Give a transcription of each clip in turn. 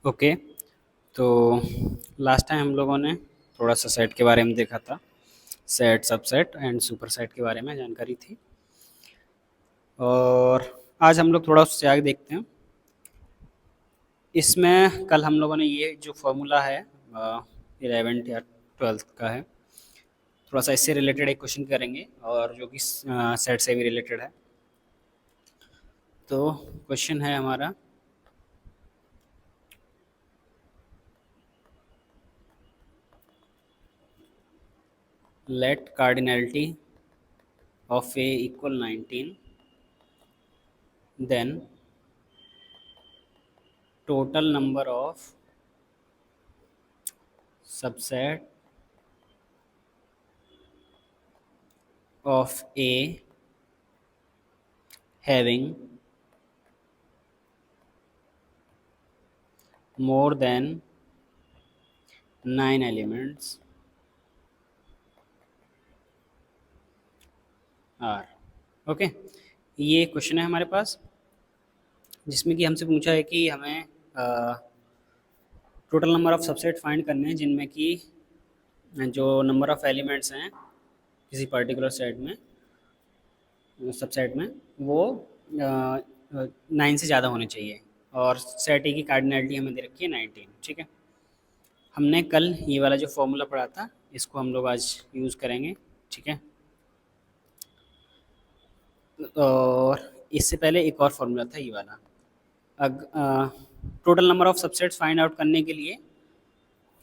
Okay. तो last time हम लोगों ने थोड़ा सा सेट के बारे में देखा था। Set, subset and super set के बारे में जानकारी थी। और आज हम लोग थोड़ा उससे आगे देखते हैं। इसमें कल हम लोगों ने ये जो फॉर्मूला है 11th या 12th का है, थोड़ा सा इससे रिलेटेड एक क्वेश्चन करेंगे और जो कि सेट से भी रिलेटेड है। तो क्वेश्चन है हमारा, let cardinality of A equal 19, then total number of subset of A having more than 9 elements are। Okay, ये क्वेश्चन है हमारे पास जिसमें कि हमसे पूछा है कि हमें total number of subset find करने हैं जिनमें कि जो नंबर ऑफ एलिमेंट्स हैं किसी पर्टिकुलर सेट में, सबसेट में, वो 9 से ज़्यादा होने चाहिए और सेट ए की कार्डिनैलिटी हमें दे रखी है 19। ठीक है, हमने कल ये वाला जो फॉर्मूला पढ़ा था इसको हम लोग आज यूज़ करेंगे। ठीक है, और इससे पहले एक और फॉर्मूला था ये वाला। Total number of subsets find out करने के लिए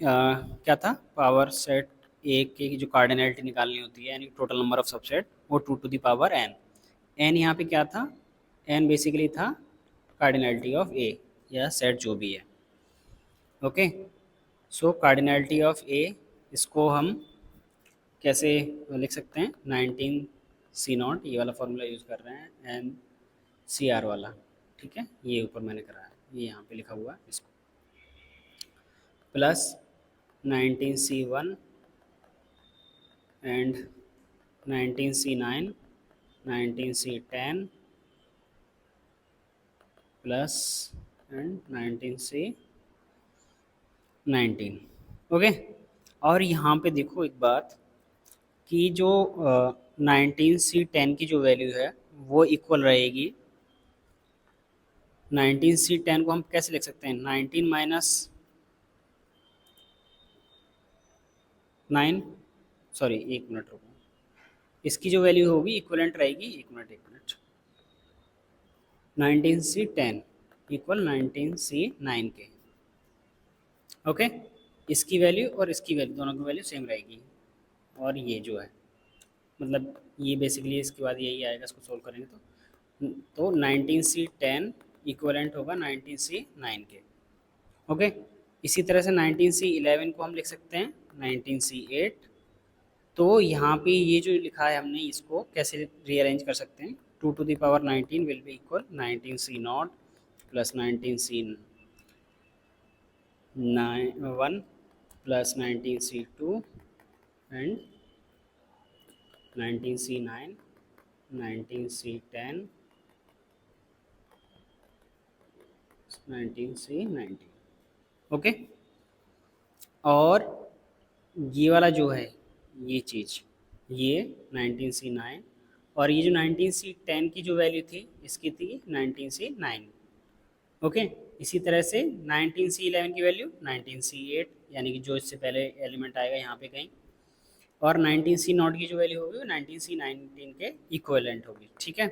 क्या था, पावर सेट ए की जो कार्डिनैलिटी निकालनी होती है, यानी टोटल नंबर ऑफ सबसेट, वो 2 to the power n. N यहाँ पे क्या था, एन बेसिकली था कार्डिनैलिटी ऑफ ए या सेट जो भी है। Okay, so cardinality of A, इसको हम कैसे लिख सकते हैं, 19 सी नॉट, ये वाला फॉर्मूला यूज़ कर रहे हैं, एन सी आर वाला। ठीक है, ये ऊपर मैंने करा है, ये यहाँ पे लिखा हुआ है, इसको plus 19 C one and 19 C nine, 19 C ten plus and 19 C 19। Okay, और यहाँ पे देखो एक बात कि जो 19 सी 10 की जो वैल्यू है वो इक्वल रहेगी। 19 सी 10 को हम कैसे लिख सकते हैं, 19 माइनस 9, सॉरी एक मिनट रुको, इसकी जो वैल्यू होगी इक्वलेंट रहेगी, एक मिनट, 19 सी 10 इक्वल 19 सी 9 के। ओके, इसकी वैल्यू और इसकी वैल्यू, दोनों की वैल्यू सेम रहेगी। और ये जो है, मतलब ये बेसिकली इसके बाद यही आएगा, इसको सोल्व करेंगे तो 19 सी 10 इक्वलेंट होगा 19 सी 9 के। ओके, इसी तरह से 19 सी 11 को हम लिख सकते हैं 19 सी 8। तो यहाँ पे ये जो लिखा है हमने, इसको कैसे रीअरेंज कर सकते हैं, 2 to the power 19 will be equal 19 C naught plus 19 C 1 plus 19 C 2 and 19 C 9, 19 C 10, 19 C 19। Okay, और ये वाला जो है, ये चीज़, ये 19 सी 9, और ये जो 19 सी 10 की जो वैल्यू थी इसकी थी 19 सी 9। ओके, इसी तरह से 19 सी 11 की वैल्यू 19 सी 8, यानी कि जो इससे पहले एलिमेंट आएगा यहाँ पे कहीं, और 19 सी नॉट की जो वैल्यू होगी वो 19 सी 19 के इक्वलेंट होगी। ठीक है,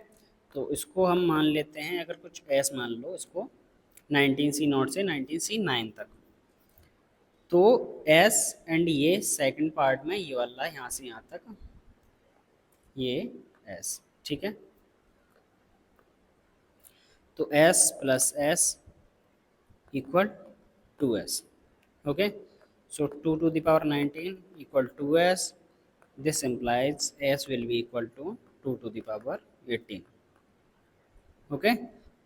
तो इसको हम मान लेते हैं, अगर कुछ एस मान लो इसको, 19 सी नॉट से 19 सी 9 तक। तो एस एंड ये सेकंड पार्ट में ये वाला यहाँ से यहाँ तक, ये एस। ठीक है, तो S plus S equal 2s। Okay, so 2 to the power 19 equal 2s, this implies s will be equal to 2 to the power 18। Okay,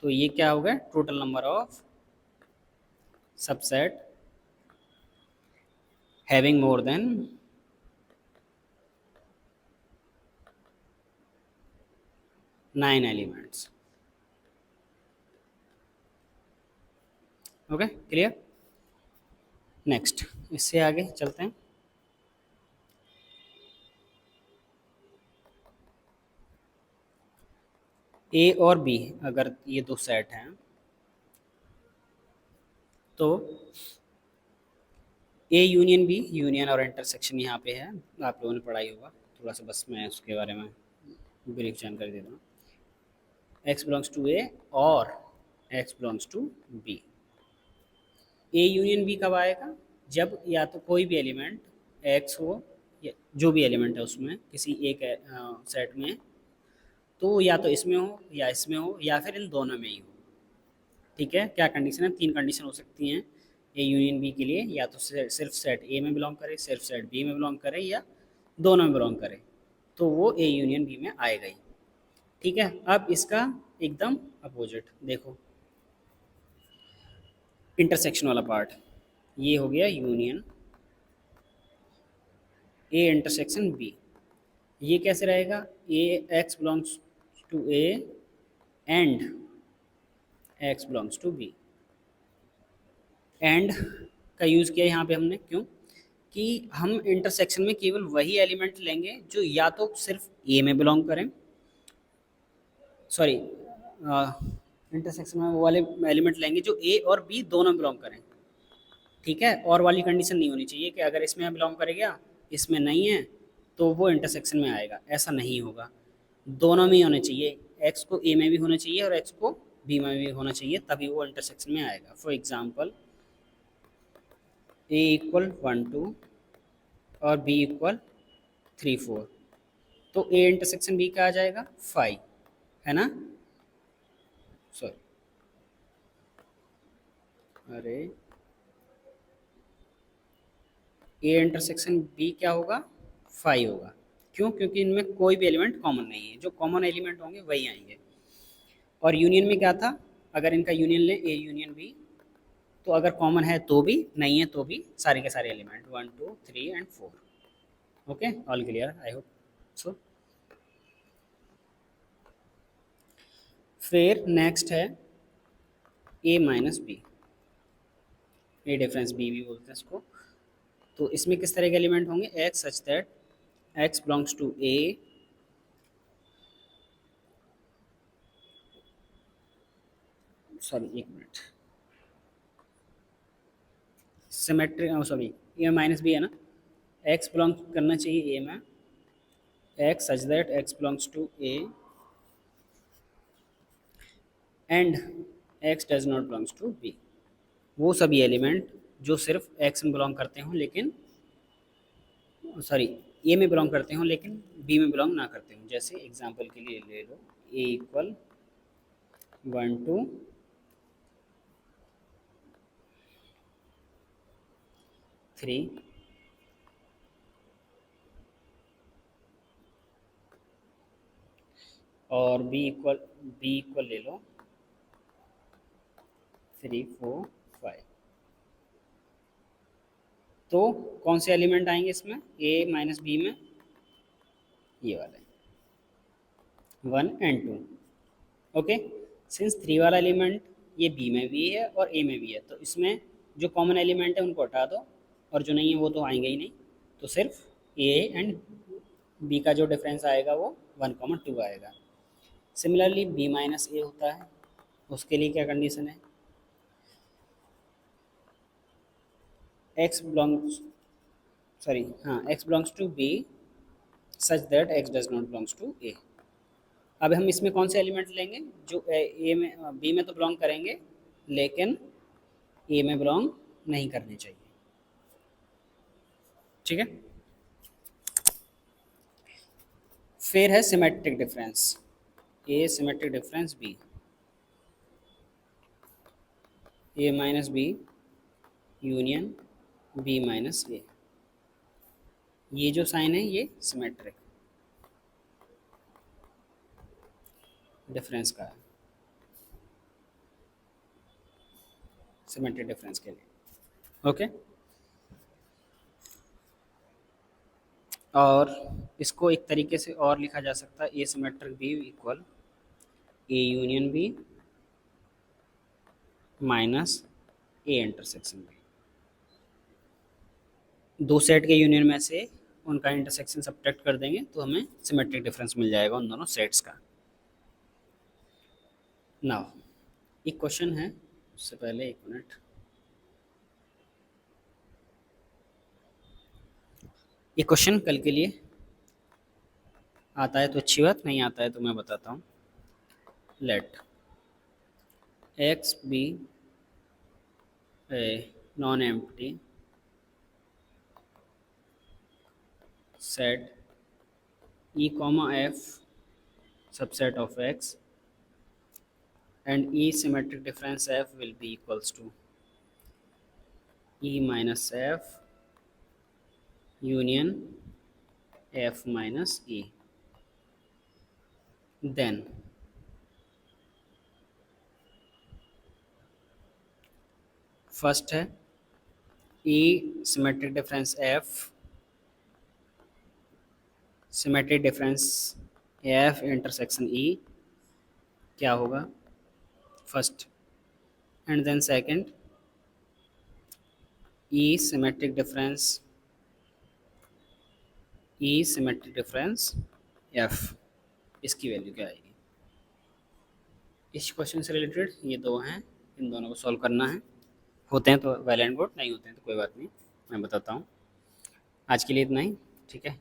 तो ये क्या हो गया, total number of subset having more than 9 elements. Okay, clear. Next इससे आगे चलते हैं। ए और बी अगर ये दो सेट हैं तो ए यूनियन बी, यूनियन और इंटरसेक्शन यहाँ पे है, आप लोगों ने पढ़ाई होगा थोड़ा सा, बस मैं उसके बारे में ब्रीफ जानकारी देता हूँ। एक्स बिलोंग्स टू ए और x belongs to B. A union B कब आएगा? जब या तो कोई भी एलिमेंट एक्स हो या जो भी एलिमेंट है उसमें किसी एक सेट में, तो या तो इसमें हो या इसमें हो या फिर इन दोनों में ही हो। ठीक है, क्या कंडीशन है? तीन कंडीशन हो सकती हैं ए यूनियन बी के लिए, या तो सिर्फ सेट ए में बिलोंग करे, सिर्फ सेट बी में बिलोंग करे, या दोनों में बिलोंग करे, तो वो ए यूनियन बी में आएगा ही। ठीक है, अब इसका एकदम अपोजिट देखो, इंटरसेक्शन वाला पार्ट, ये हो गया यूनियन ए इंटरसेक्शन बी। ये कैसे रहेगा? A X belongs to A and X belongs to B. And का यूज़ किया यहाँ पे हमने, क्यों? कि हम इंटरसेक्शन में केवल वही एलिमेंट लेंगे जो या तो सिर्फ ए में बिलोंग करें, सॉरी, इंटरसेक्शन में वो वाले एलिमेंट लेंगे जो ए और बी दोनों बिलोंग करें। ठीक है, और वाली कंडीशन नहीं होनी चाहिए कि अगर इसमें बिलोंग करेगा इसमें नहीं है तो वो इंटरसेक्शन में आएगा, ऐसा नहीं होगा। दोनों में ही होने चाहिए, एक्स को ए में भी होना चाहिए और एक्स को बी में भी होना चाहिए, तभी वो इंटरसेक्शन में आएगा। फॉर एग्जाम्पल ए इक्वल 1 2 और बी इक्वल 3 4, तो ए इंटरसेक्शन बी का आ जाएगा 5, है ना? सॉरी, अरे ए इंटरसेक्शन बी क्या होगा? 5 होगा। क्यों? क्योंकि इनमें कोई भी एलिमेंट कॉमन नहीं है, जो कॉमन एलिमेंट होंगे वही आएंगे। और यूनियन में क्या था? अगर इनका यूनियन ले ए यूनियन बी, तो अगर कॉमन है तो भी, नहीं है तो भी, सारे के सारे element 1 2 3 and 4। Okay, all clear I hope so. फिर नेक्स्ट है ए माइनस बी, ए डिफरेंस बी भी बोलते हैं इसको। तो इसमें किस तरह के एलिमेंट होंगे? X such that x belongs to A, sorry एक मिनट, symmetric, sorry A minus B है ना, एक्स बिलोंग करना चाहिए ए में, x such that x belongs to A and x does not belongs to B. वो सभी एलिमेंट जो सिर्फ एक्स में बिलोंग करते हों लेकिन, सॉरी, ए में बिलोंग करते हों लेकिन बी में बिलोंग ना करते हों। जैसे एग्जांपल के लिए ले लो, ए इक्वल 1 2 3 और बी इक्वल ले लो 3 4 5। तो कौन से एलिमेंट आएंगे इसमें ए माइनस बी में? ये वाले 1 and 2। ओके, सिंस 3 वाला एलिमेंट ये बी में भी है और ए में भी है, तो इसमें जो कॉमन एलिमेंट है उनको हटा दो, और जो नहीं है वो तो आएंगे ही नहीं, तो सिर्फ ए एंड बी का जो डिफरेंस आएगा वो 1 2 आएगा। सिमिलरली बी माइनस ए होता है, उसके लिए क्या कंडीशन है? एक्स बिलोंग्स, सॉरी हाँ, X belongs to B such that X does not belongs to A. अब हम इसमें कौन से एलिमेंट लेंगे जो ए में बी में तो बिलोंग करेंगे लेकिन ए में बिलोंग नहीं करने चाहिए। ठीक है, फिर है symmetric difference, A symmetric difference B, A minus B union B minus A. ये जो साइन है ये सिमेट्रिक डिफरेंस का है, सिमेट्रिक डिफरेंस के लिए। ओके, और इसको एक तरीके से और लिखा जा सकता है, A symmetric B equal A union B minus A intersection B. दो सेट के यूनियन में से उनका इंटरसेक्शन सब्ट्रैक्ट कर देंगे तो हमें सिमेट्रिक डिफरेंस मिल जाएगा उन दोनों सेट्स का। नाउ एक क्वेश्चन है, उससे पहले एक मिनट, ये क्वेश्चन कल के लिए आता है तो अच्छी बात, नहीं आता है तो मैं बताता हूँ। Let x be a non-empty set e comma f subset of x and e symmetric difference f will be equals to e minus f union f minus e, then first है e symmetric difference f, symmetric difference f intersection e क्या होगा first, and then second e symmetric difference f, इसकी value क्या आएगी। इस question से related ये दो हैं, इन दोनों को सॉल्व करना है, होते हैं तो वेल एंड गुड, नहीं होते हैं तो कोई बात नहीं, मैं बताता हूँ। आज के लिए इतना ही, ठीक है।